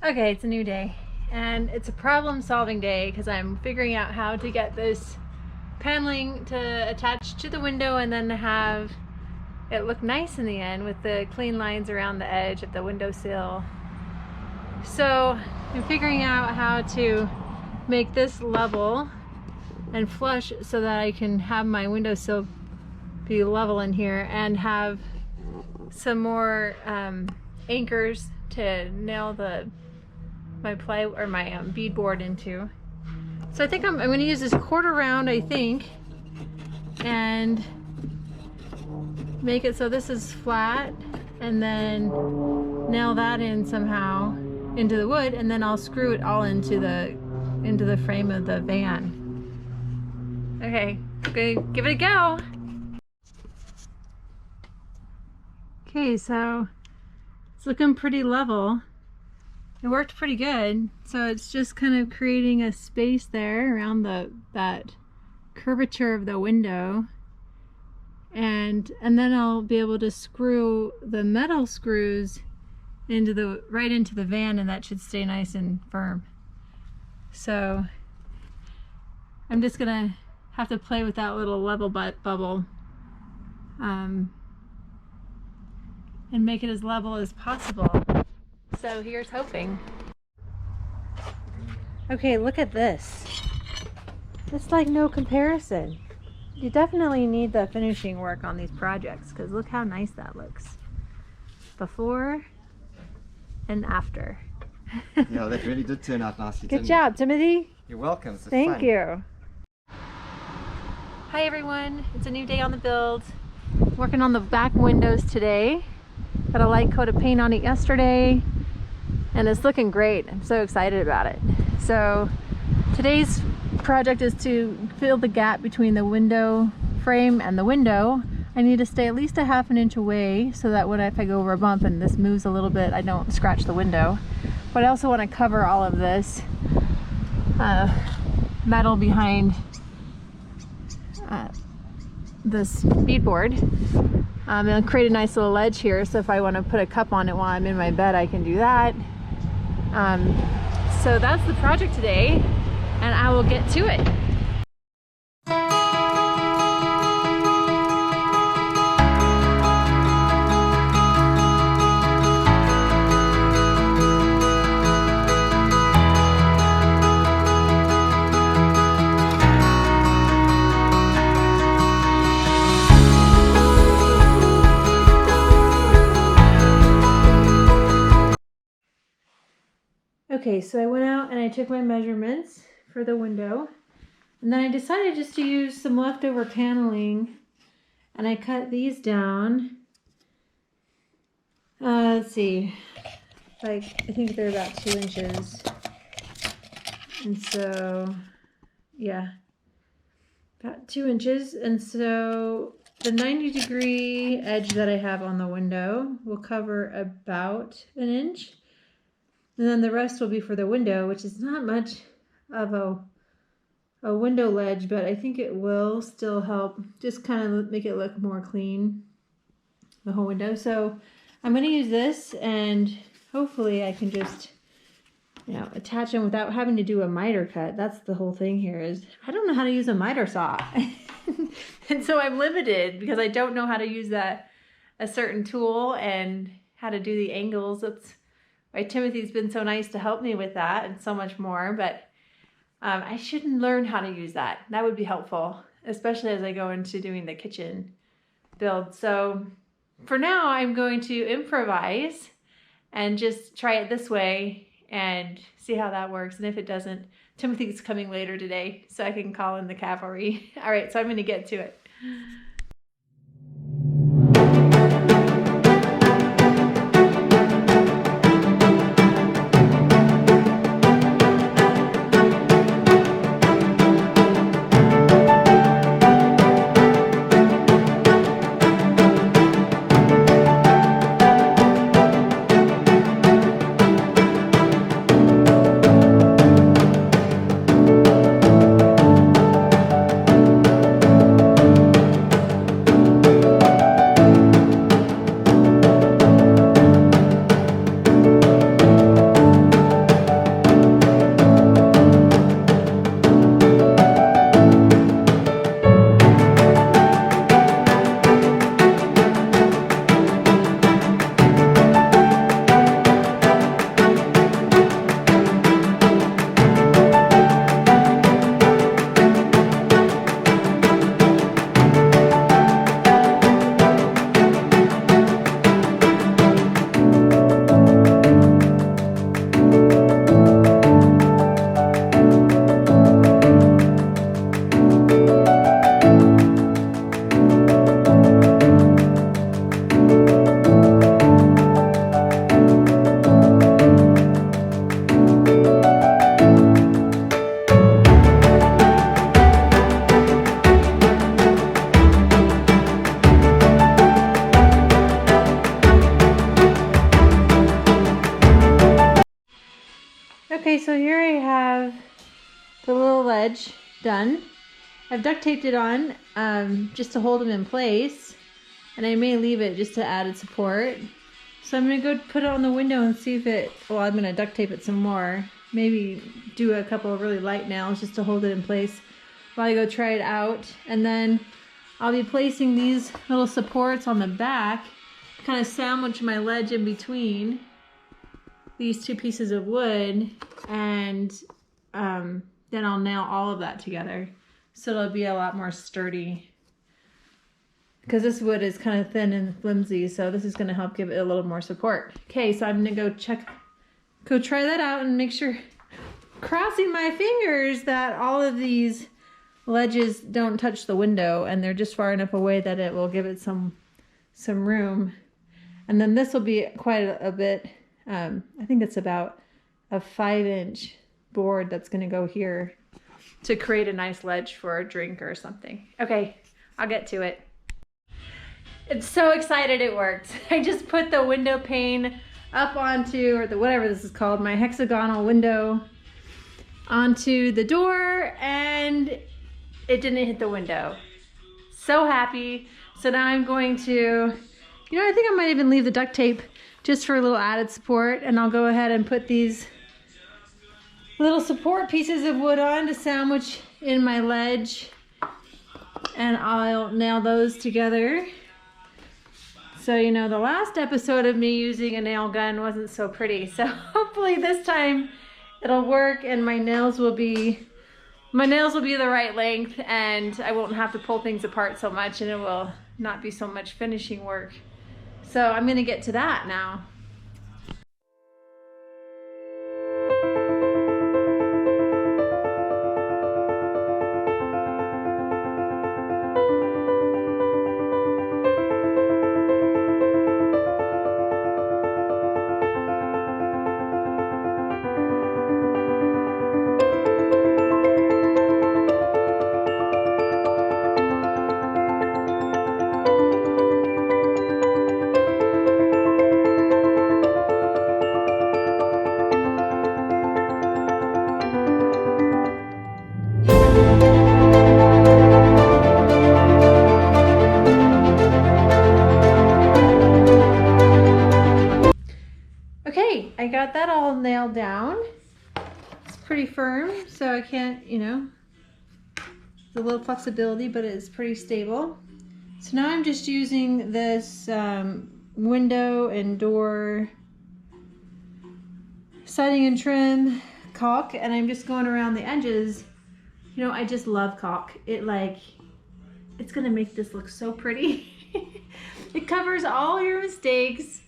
Okay, it's a new day, and it's a problem-solving day because I'm figuring out how to get this paneling to attach to the window and then have it look nice in the end with the clean lines around the edge of the windowsill. So I'm figuring out how to make this level and flush so that I can have my windowsill be level in here and have some more anchors to nail my ply or my beadboard into. So I think I'm going to use this quarter round, I think, and make it so this is flat, and then nail that in somehow into the wood, and then I'll screw it all into the frame of the van. Okay, gonna give it a go. Okay, so it's looking pretty level. It worked pretty good. So it's just kind of creating a space there around that curvature of the window. And then I'll be able to screw the metal screws right into the van, and that should stay nice and firm. So I'm just gonna have to play with that little level bubble and make it as level as possible. So here's hoping. Okay, look at this. It's like no comparison. You definitely need the finishing work on these projects because look how nice that looks. Before and after. Yeah, that really did turn out nicely. Good job, Timothy. You're welcome. Thank you. Hi everyone, it's a new day on the build. Working on the back windows today. Got a light coat of paint on it yesterday, and it's looking great. I'm so excited about it. So today's project is to fill the gap between the window frame and the window. I need to stay at least a ½ an inch away so that if I go over a bump and this moves a little bit, I don't scratch the window. But I also want to cover all of this metal behind this beadboard. It'll create a nice little ledge here, so if I want to put a cup on it while I'm in my bed, I can do that. So that's the project today, and I will get to it. Okay, so I went out and I took my measurements for the window, and then I decided just to use some leftover paneling, and I cut these down. Let's see, I think they're about 2 inches, and so yeah, about 2 inches. And so the 90-degree edge that I have on the window will cover about 1 inch. And then the rest will be for the window, which is not much of a window ledge, but I think it will still help just kind of make it look more clean, the whole window. So I'm going to use this, and hopefully I can just, attach them without having to do a miter cut. That's the whole thing here, is I don't know how to use a miter saw. And so I'm limited because I don't know how to use a certain tool and how to do the angles. Timothy's been so nice to help me with that and so much more, but I should learn how to use that. That would be helpful, especially as I go into doing the kitchen build. So for now, I'm going to improvise and just try it this way and see how that works. And if it doesn't, Timothy's coming later today, so I can call in the cavalry. All right, so I'm going to get to it. Okay, so here I have the little ledge done. I've duct taped it on just to hold them in place, and I may leave it just to added support. So I'm gonna go put it on the window and see if it, well, I'm gonna duct tape it some more. Maybe do a couple of really light nails just to hold it in place while I go try it out. And then I'll be placing these little supports on the back, kind of sandwich my ledge in between these two pieces of wood, and then I'll nail all of that together. So it'll be a lot more sturdy. Because this wood is kind of thin and flimsy, so this is going to help give it a little more support. Okay, so I'm going to go try that out and make sure, crossing my fingers that all of these ledges don't touch the window and they're just far enough away that it will give it some room. And then this will be quite a bit, I think it's about a 5-inch board that's going to go here to create a nice ledge for a drink or something. Okay, I'll get to it. I'm so excited it worked. I just put the window pane up onto, or the whatever this is called, my hexagonal window onto the door, and it didn't hit the window. So happy. So now I'm going to, you know, I think I might even leave the duct tape just for a little added support, and I'll go ahead and put these little support pieces of wood on to sandwich in my ledge, and I'll nail those together. So, you know, the last episode of me using a nail gun wasn't so pretty. So hopefully this time it'll work and my nails will be the right length, and I won't have to pull things apart so much, and it will not be so much finishing work. So I'm gonna get to that now. Okay, I got that all nailed down. It's pretty firm, so I can't, you know, there's a little flexibility, but it's pretty stable. So now I'm just using this window and door siding and trim caulk, and I'm just going around the edges. You know, I just love caulk. It's gonna make this look so pretty. It covers all your mistakes.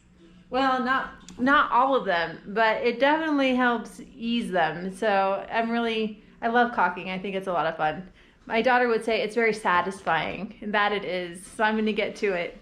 Well, not all of them, but it definitely helps ease them. So I love caulking. I think it's a lot of fun. My daughter would say it's very satisfying, and that it is. So I'm gonna get to it.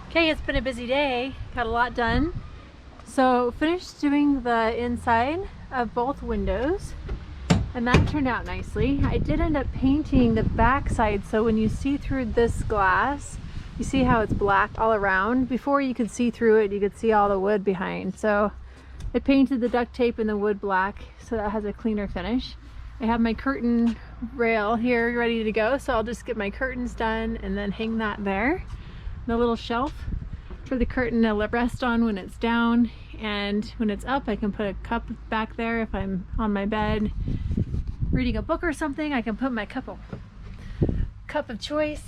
Okay, it's been a busy day. Got a lot done. So finished doing the inside of both windows, and that turned out nicely. I did end up painting the back side, so when you see through this glass, you see how it's black all around. Before you could see through it, you could see all the wood behind. So I painted the duct tape and the wood black, so that has a cleaner finish. I have my curtain rail here ready to go, so I'll just get my curtains done and then hang that there. The little shelf for the curtain to rest on when it's down, and when it's up I can put a cup back there. If I'm on my bed reading a book or something, I can put my cup of choice,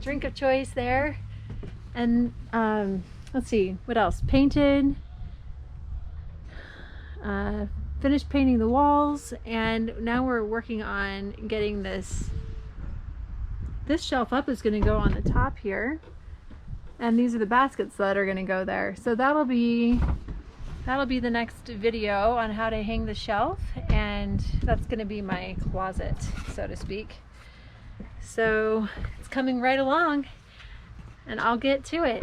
drink of choice there. And let's see what else. Painted, finished painting the walls, and now we're working on getting this shelf up. Is going to go on the top here. And these are the baskets that are gonna go there. So that'll be the next video on how to hang the shelf, and that's gonna be my closet, so to speak. So it's coming right along, and I'll get to it.